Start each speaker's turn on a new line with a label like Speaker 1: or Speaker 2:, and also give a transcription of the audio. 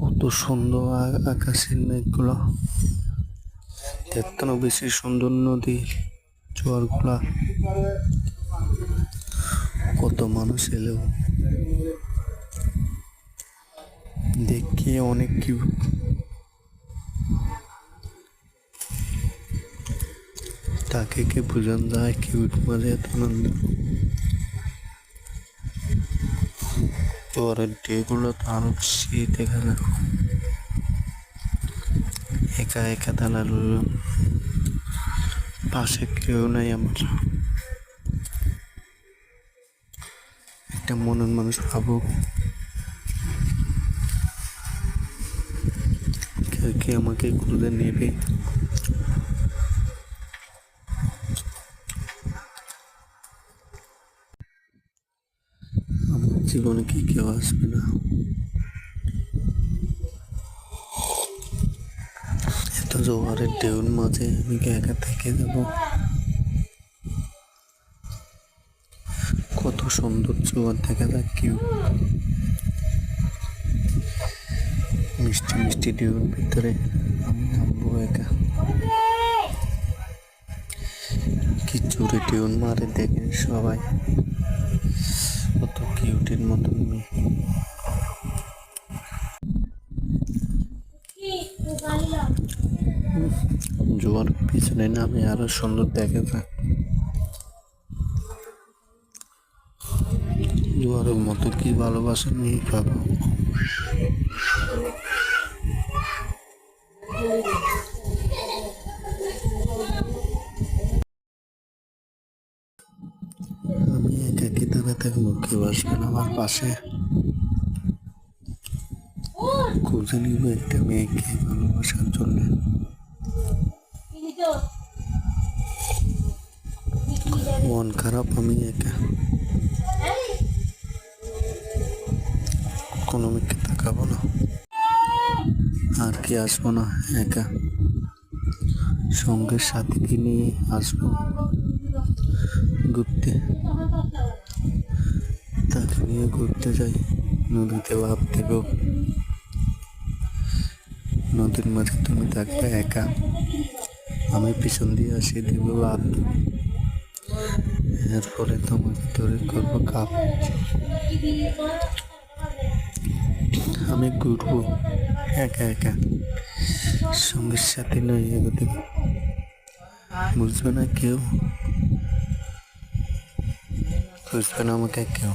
Speaker 1: কত সুন্দর আকাশের মেঘগুলো, এত বেশি সুন্দর নদী জোয়ারগুলা। কত মানুষ এলেও দেখে অনেক কিউট। তাকে কে বোঝান যায় কিউট মানে এত আনন্দ। জোয়ারের ঢেউগুলো তো আরো বেশি দেখা যায়। একা একা দাঁড়ালো, পাশে কেউ নাই আমার। একটা মনের মানুষ ভাবুক, কেউ কি আমাকে খুঁজে নেবে? আমার জীবনে কি কেউ আসবে না? এত জোয়ারের ঢেউর মাঝে আমি কি একা থেকে যাব? কত সুন্দর জোয়ার দেখা যায়, কিউট মিষ্টি মিষ্টি ঢেউর ভিতরে আমি নামবো একা। কি জোরে ঢেউ মারে দেখে সবাই, কত কিউটের মতন মেয়ে। জোয়ার পিছনে নামে আরো সুন্দর দেখা যায়। জোয়ারের মতো কি ভালোবাসা নেই পাবো। আমি একাকি দাঁড়া থাকবো, কেউ আসবে না আমার পাশে। খুঁজে নিব একটা মেয়েকে ভালোবাসার জন্য। মন খারাপ, আমি একা, কোনো মেয়েকে তাকাবো না, আর কি আসবো না একা। সঙ্গের সাথীকে নিয়ে আসবো ঘুরতে, তাকে নিয়ে ঘুরতে যাই নদীতে ভাব দেব। নদীর মাঝে তুমি থাকবে একা, আমি পিছন দিয়ে আসি দেব ভাব। এরপরে তোমাকে তৈরি করবো কাপ। আমি ঘুরবো একা একা, সঙ্গের সাথে নয় এগোতে। বুঝবে না কেউ, বুঝবে না আমাকে কেউ।